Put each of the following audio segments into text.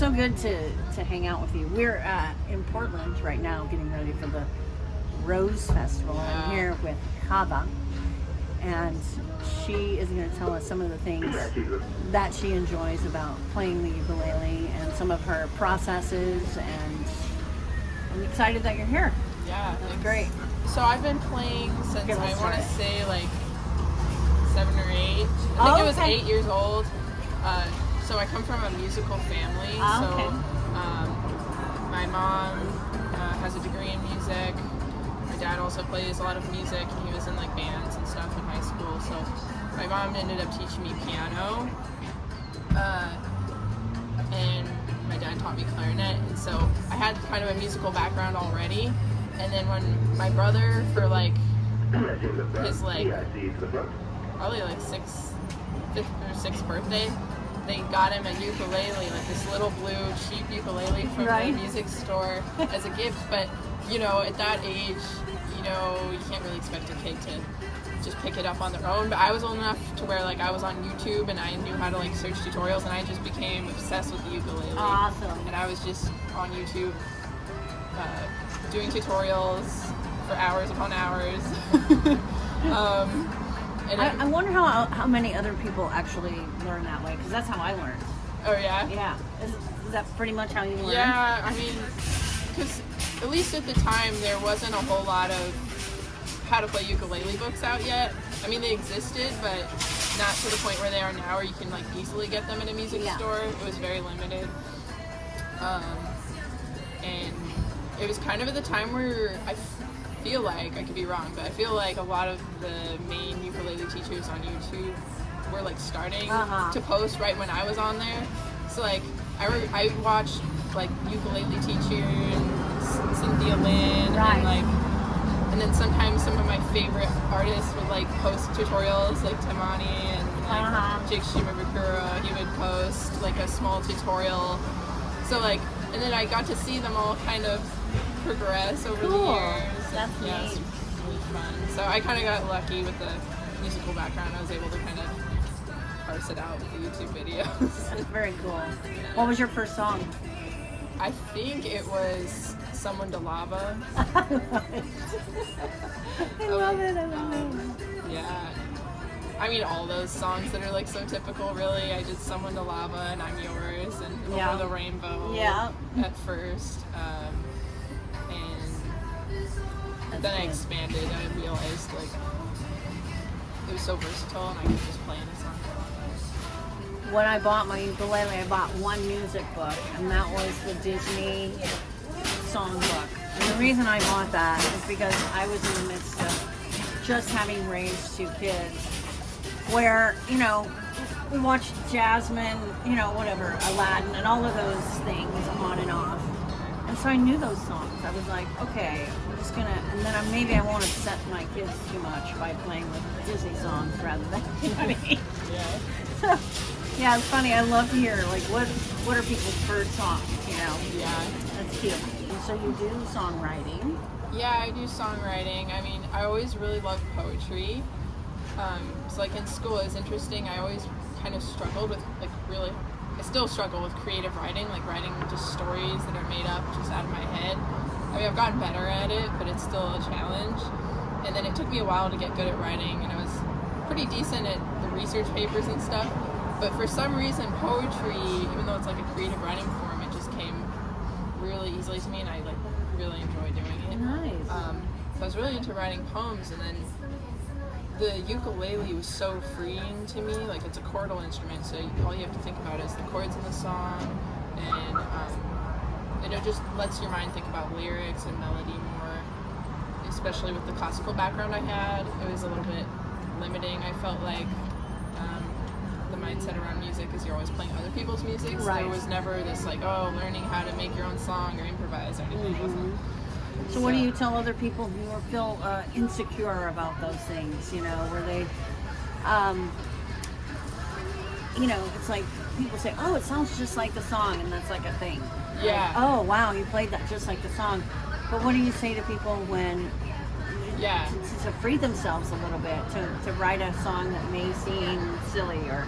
so good to hang out with you. We're in Portland right now getting ready for the Rose Festival. I'm here with Chava, and she is going to tell us some of the things that she enjoys about playing the ukulele and some of her processes, and I'm excited that you're here. Yeah, that's great. So I've been playing since I want to say like 7 or 8. I think it was 8 years old. So I come from a musical family. So my mom has a degree in music. My dad also plays a lot of music, and he was in like bands and stuff in high school. So my mom ended up teaching me piano, and my dad taught me clarinet. And so I had kind of a musical background already. And then when my brother, for like his like probably like 5th or 6th birthday, they got him a ukulele, like this little blue cheap ukulele from the music store as a gift. But you know, at that age, you know, you can't really expect a kid to just pick it up on their own. But I was old enough to where like I was on YouTube and I knew how to like search tutorials, and I just became obsessed with the ukulele. Awesome. And I was just on YouTube doing tutorials for hours upon hours. And I wonder how many other people actually learn that way, because that's how I learned. Oh yeah? Yeah. Is that pretty much how you learn? Yeah, I mean, because at least at the time there wasn't a whole lot of how to play ukulele books out yet. I mean, they existed, but not to the point where they are now, where you can like easily get them in a music store. It was very limited. And it was kind of at the time where I feel like, I could be wrong, but I feel like a lot of the main ukulele teachers on YouTube were like starting to post right when I was on there. So like I watched like ukulele teacher and Cynthia Lynn, and then sometimes some of my favorite artists would like post tutorials, like Tamani and like Jake Shimabukuro. He would post like a small tutorial. So like, and then I got to see them all kind of progress over the years. That's neat. It's really fun. So I kind of got lucky with the musical background. I was able to kind of parse it out with the YouTube videos. That's very cool. What was your first song? I think it was Someone to Lava. I love it. Yeah. I mean, all those songs that are like so typical, really. I did Someone to Lava and I'm Yours and Over the Rainbow at first. And then I expanded and I realized like it was so versatile and I could just play any song. When I bought my ukulele, I bought one music book, and that was the Disney song book. And the reason I bought that is because I was in the midst of just having raised 2 kids where, you know, we watched Jasmine, you know, whatever, Aladdin, and all of those things on and off. And so I knew those songs. I was like, okay, I'm just gonna, and then maybe I won't upset my kids too much by playing with Disney songs rather than, you know what I mean? Yeah. So, yeah, it's funny. I love to hear, like, what are people's preferred songs, you know? Yeah. That's cute. And so you do songwriting. Yeah, I do songwriting. I mean, I always really loved poetry. So, like, in school, it was interesting. I always kind of struggled with, like, really, I still struggle with creative writing, like writing just stories that are made up just out of my head. I mean, I've gotten better at it, but it's still a challenge. And then it took me a while to get good at writing, and I was pretty decent at the research papers and stuff. But for some reason, poetry, even though it's like a creative writing form, it just came really easily to me, and I like really enjoy doing it. Nice. So I was really into writing poems, and then the ukulele was so freeing to me. Like, it's a chordal instrument, so all you have to think about is the chords in the song, and it just lets your mind think about lyrics and melody more, especially with the classical background I had. It was a little bit limiting. I felt like the mindset around music is you're always playing other people's music, so there was never this like, oh, learning how to make your own song or improvise or anything. So what do you tell other people who feel insecure about those things, you know, where they, you know, it's like people say, oh, it sounds just like the song, and that's like a thing. Yeah. Like, oh, wow, you played that just like the song. But what do you say to people when, to free themselves a little bit, to write a song that may seem silly, or,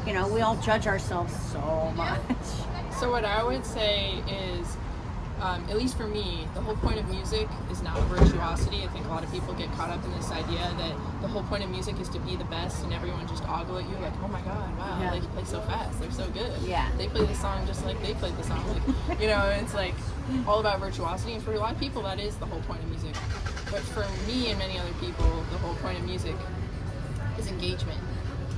you know, we all judge ourselves so much. So what I would say is, at least for me, the whole point of music is not virtuosity. I think a lot of people get caught up in this idea that the whole point of music is to be the best, and everyone just ogle at you like, oh my god, wow, Yeah. they can play so fast, they're so good. Yeah. They play the song just like they played the song. Like, you know, it's like all about virtuosity, and for a lot of people that is the whole point of music. But for me and many other people, the whole point of music is engagement.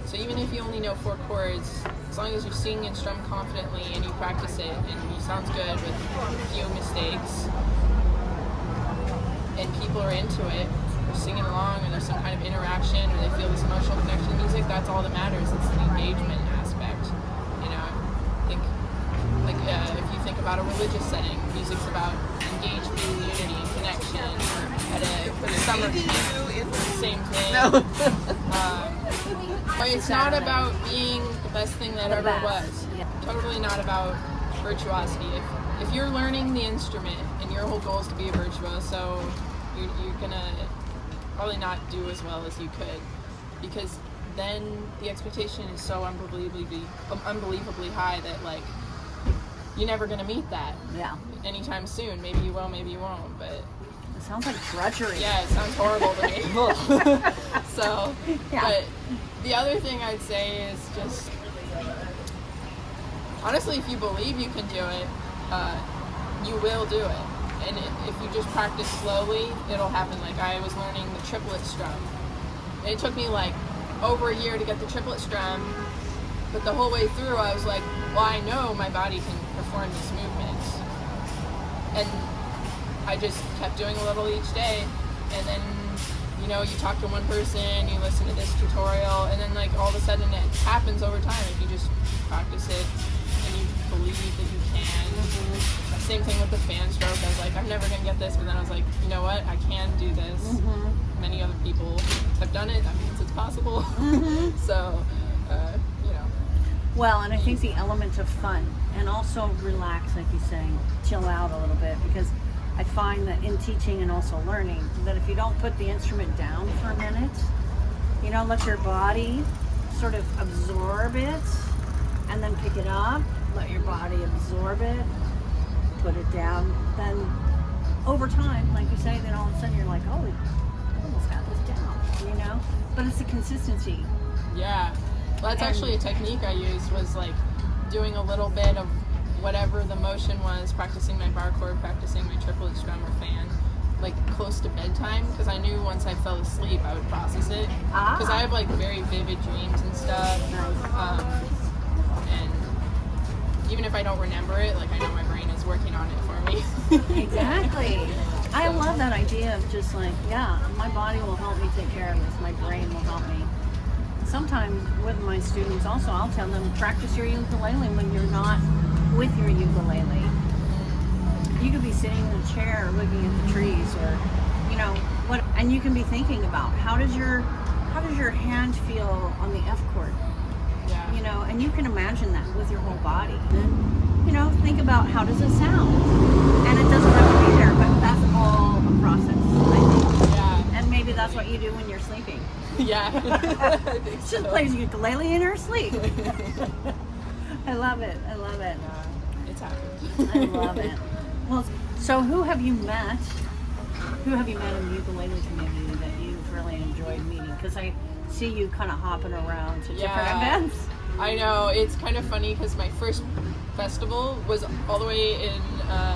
So even if you only know 4 chords, as long as you sing and strum confidently and you practice it and you sounds good with few mistakes, and people are into it, they're singing along, or there's some kind of interaction, or they feel this emotional connection to music, that's all that matters. It's the engagement aspect. You know, I think, like, if you think about a religious setting, music's about engaged community and connection. At a summer camp, same thing. No. But it's not about being the best thing that ever was. Yeah. Totally not about virtuosity. If you're learning the instrument and your whole goal is to be a virtuoso, you're gonna probably not do as well as you could, because then the expectation is so unbelievably high that, like, you're never gonna meet that Yeah. anytime soon. Maybe you will, maybe you won't, but It sounds like drudgery. yeah, it sounds horrible to me. So, Yeah. but the other thing I'd say is just, honestly, if you believe you can do it, you will do it. And if you just practice slowly, it'll happen. Like, I was learning the triplet strum. And it took me like over a year to get the triplet strum, but the whole way through I was like, well, I know my body can perform this movement. And I just kept doing a little each day, and then, you know, you talk to one person, you listen to this tutorial, and then, like, all of a sudden it happens over time if you just practice it and you believe that you can. Mm-hmm. Same thing with the fan stroke. I was like, I'm never gonna get this, but then I was like, you know what, I can do this. Mm-hmm. Many other people have done it. That means it's possible. Mm-hmm. So, you know. Well, and I think the element of fun, and also relax, like you're saying, chill out a little bit, because I find that in teaching and also learning, that if you don't put the instrument down for a minute, you know, let your body sort of absorb it, and then pick it up, let your body absorb it, put it down, then over time, like you say, then all of a sudden you're like, oh, I almost got this down, you know? But it's the consistency. Yeah. Well, that's actually a technique I used, was like doing a little bit of whatever the motion was, practicing my bar chord, practicing my triplet strum or fan, like close to bedtime, because I knew once I fell asleep I would process it. Because I have like very vivid dreams and stuff. Nice. And even if I don't remember it, like, I know my brain is working on it for me. Exactly. I love that idea of just like, yeah, my body will help me take care of this, my brain will help me. Sometimes with my students also, I'll tell them, practice your ukulele when you're not with your ukulele. You could be sitting in a chair looking at the trees, or, you know, what, and you can be thinking about how does your hand feel on the F chord? Yeah. You know, and you can imagine that with your whole body. Then, you know, think about how does it sound? And it doesn't have to be there, but that's all a process, I think. Yeah. And maybe that's what you do when you're sleeping. Yeah. I think Just so. plays ukulele in her sleep. I love it. I love it. Yeah, it's happened. I love it. Well, so who have you met? Who have you met in the ukulele community that you've really enjoyed meeting? Because I see you kind of hopping around to different events. I know, it's kind of funny because my first festival was all the way in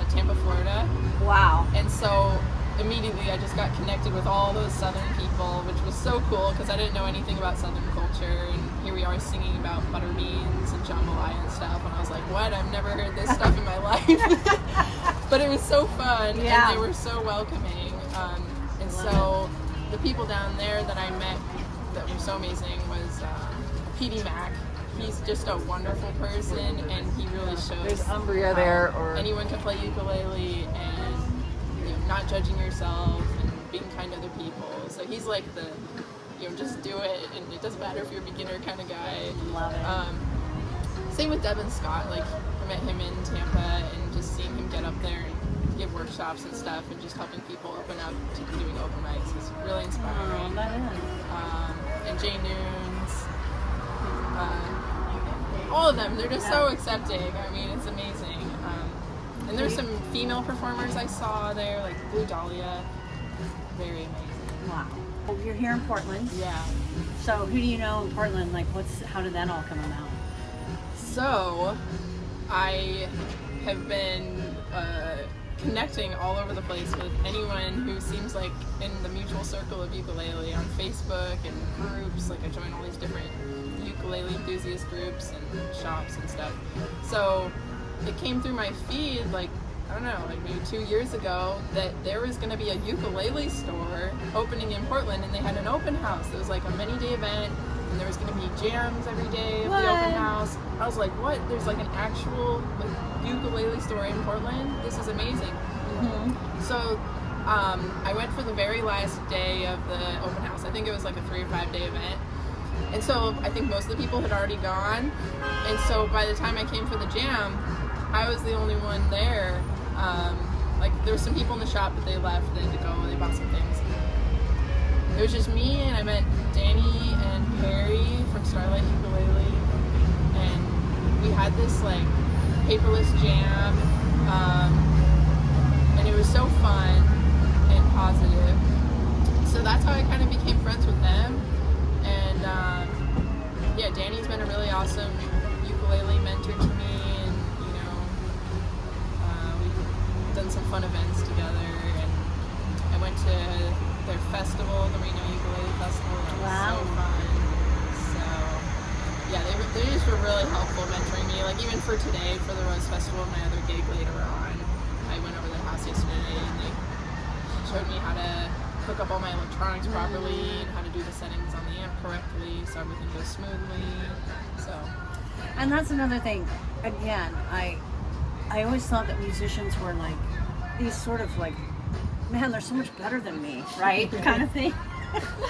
Tampa, Florida. Wow. And so immediately I just got connected with all those Southern people, which was so cool because I didn't know anything about Southern culture. And here we are singing about butter beans and jambalaya and stuff. And I was like, what? I've never heard this stuff in my life. But it was so fun. Yeah. And they were so welcoming. And so the people down there that I met that were so amazing was PD Mac. He's just a wonderful person, and he really shows. There's Umbria there, or anyone can play ukulele, and, you know, not judging yourself and being kind to other people. So he's like the, you know, just do it, and it doesn't matter if you're a beginner kind of guy. Love it. Same with Devin Scott. Like, I met him in Tampa, and just seeing him get up there and give workshops and stuff, and just helping people open up to doing open mics is really inspiring. Oh, that is. And Jay Noons. All of them, they're just so accepting. I mean, it's amazing. there's some female performers I saw there, like Blue Dahlia. Very amazing. Wow. Well, you're here in Portland. Yeah. So who do you know in Portland? Like, how did that all come about? So, I have been connecting all over the place with anyone who seems like in the mutual circle of ukulele on Facebook and groups. Like I join all these different ukulele enthusiast groups and shops and stuff. So it came through my feed like, I don't know, like maybe 2 years ago that there was going to be a ukulele store opening in Portland, and they had an open house. It was like a many-day event, and there was going to be jams every day of the open house. I was like, what? There's like an actual like ukulele store in Portland? This is amazing. Mm-hmm. So I went for the very last day of the open house. I think it was like a 3 or 5 day event. And so I think most of the people had already gone. And so by the time I came for the jam, I was the only one there. Like there were some people in the shop, but they left. They had to go. They bought some things. It was just me, and I met Danny and Perry from Starlight Ukulele, and we had this like paperless jam, and it was so fun and positive. So that's how I kind of became friends with them. And yeah, Danny's been a really awesome ukulele mentor to me, and you know, we've done some fun events together. And I went to their festival, the Reno Ukulele Festival. That was so fun. So yeah, they just were really helpful mentoring me. Like even for today, for the Rose Festival, my other gig later on, I went over to their house yesterday, and they showed me how to hook up all my electronics properly and how to do the settings on the amp correctly so everything goes smoothly. So, and that's another thing. Again, I always thought that musicians were like these sort of like, man, they're so much better than me, right? Kind of thing.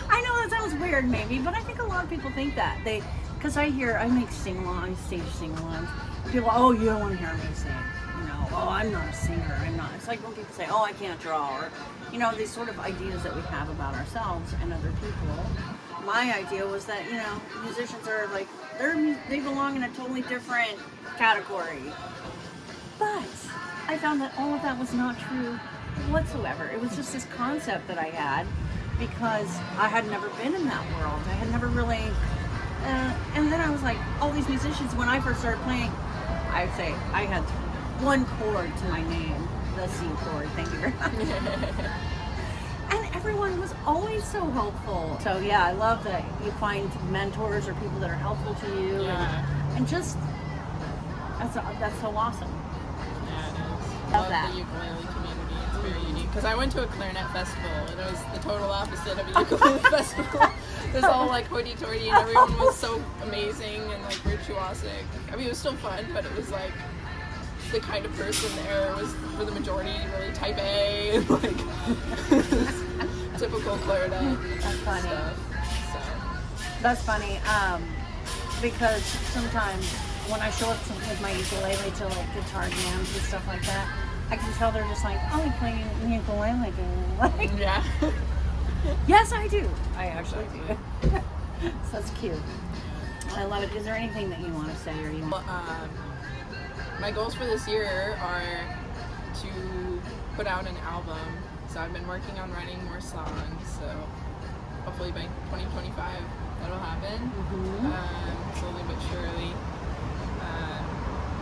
I know that sounds weird maybe, but I think a lot of people think that. Because I make sing-alongs, stage sing-alongs. People, oh, you don't want to hear me sing. You know, oh, I'm not a singer, I'm not. It's like when people say, oh, I can't draw, or, you know, these sort of ideas that we have about ourselves and other people. My idea was that, you know, musicians are like, they belong in a totally different category. But I found that all of that was not true whatsoever. It was just this concept that I had because I had never been in that world. I had never really, and then I was like, all these musicians, when I first started playing, I'd say I had one chord to my name, the C chord, thank you very much. And everyone was always so helpful. So yeah, I love that you find mentors or people that are helpful to you. yeah. And just, that's so awesome. Yeah, it is. Love I that. love the ukulele community. It's very unique. Because I went to a clarinet festival, and it was the total opposite of a ukulele festival. It was all like hoity-toity, and everyone was so amazing and like virtuosic. I mean, it was still fun, but it was like the kind of person there was, for the majority, really type A, and like typical clarinet That's funny. stuff. So. That's funny, because sometimes when I show up with my ukulele to like guitar jams and stuff like that, I can tell they're just like, oh, you play ukulele, do you? Like, Yeah. yes, I do. I actually do. So that's cute. I love it. Is there anything that you want to say or you want? My goals for this year are to put out an album. So I've been working on writing more songs. So hopefully by 2025 that'll happen. Mm-hmm. Slowly but surely.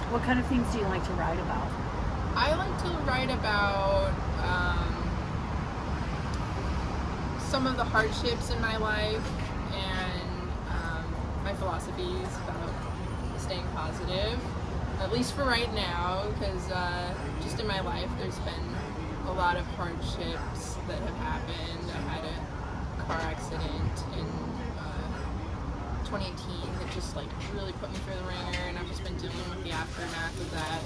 What kind of things do you like to write about? I like to write about some of the hardships in my life and my philosophies about staying positive, at least for right now, because just in my life there's been a lot of hardships that have happened. I had a car accident in 2018 that just like really put me through the ringer, and I've just been dealing with the aftermath of that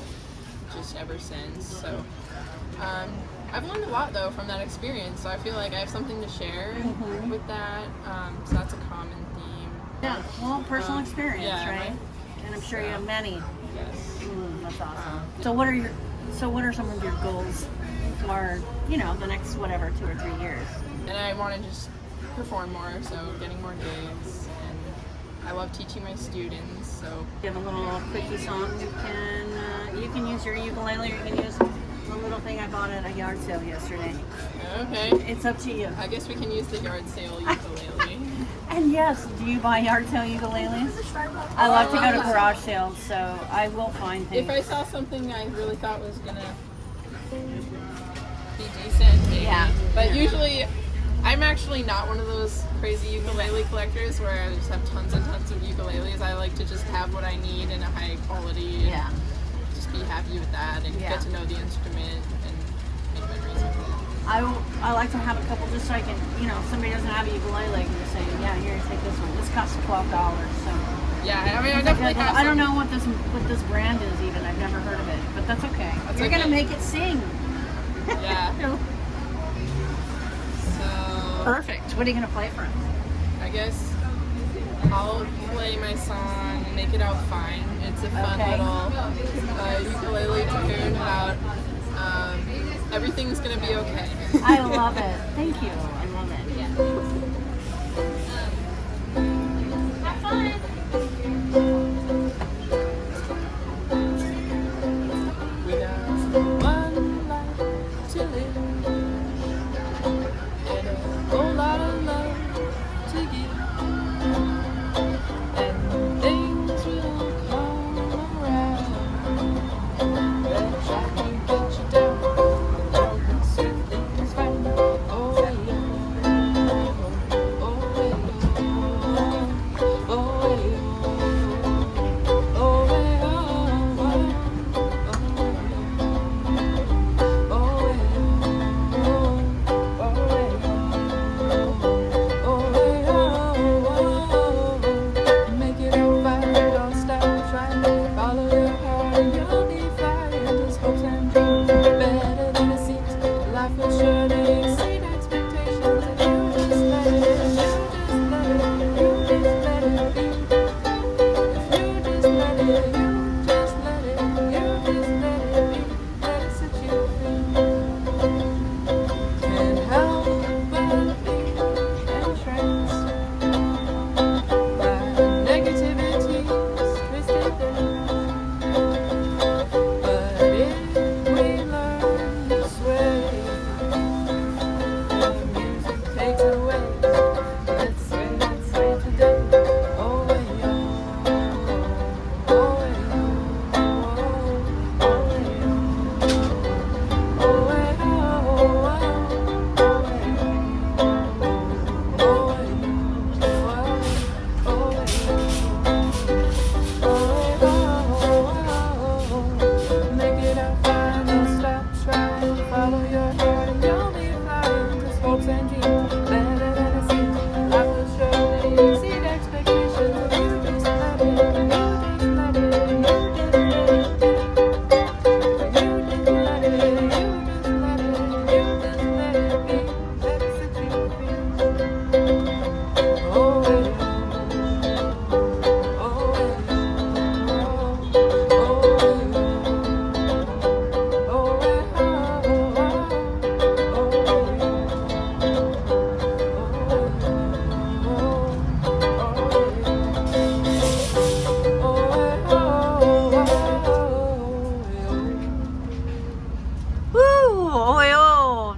just ever since. So I've learned a lot though from that experience, so I feel like I have something to share with that. So that's a common theme. Yeah, well, personal experience, yeah, right? And I'm sure you have many. Yes. That's awesome. So what are some of your goals for, you know, the next whatever 2 or 3 years? And I want to just perform more, so getting more gigs. And I love teaching my students, so You have a little quickie song you can use your ukulele, or you can use a little thing I bought at a yard sale yesterday. Okay. It's up to you. I guess we can use the yard sale ukulele. And yes, do you buy yard sale ukuleles? I love to go to garage sales, so I will find things. If I saw something I really thought was gonna be decent, maybe. Yeah. But usually, I'm actually not one of those crazy ukulele collectors where I just have tons and tons of ukuleles. I like to just have what I need in a high quality. And Yeah. just be happy with that and Yeah. get to know the instrument and make memories with it. I like to have a couple just so I can, somebody doesn't have a ukulele, I can just say, yeah, here, take this one. This costs $12, so. Yeah, I mean, I definitely have I don't know what this brand is even. I've never heard of it, but that's okay. You're gonna make it sing. Yeah. So. Perfect. What are you gonna play for us? I guess I'll play my song "Make It Out Fine." It's a fun little ukulele tune about everything's gonna be okay. I love it. Thank you. I love it. Yeah. Have fun. We got one life to live and a whole lot of love to give, and things will come around that try to get you down. It's fine. Oh yeah. Oh yeah. Oh yeah.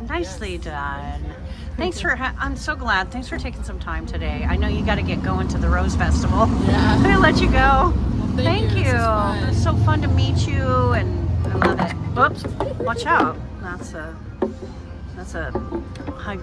Nicely done. Thanks for, I'm so glad. Thanks for taking some time today. I know you got to get going to the Rose Festival. Yeah. I'm going to let you go. Well, thank you. It was so fun to meet you, and I love it. Whoops, watch out. That's a hug.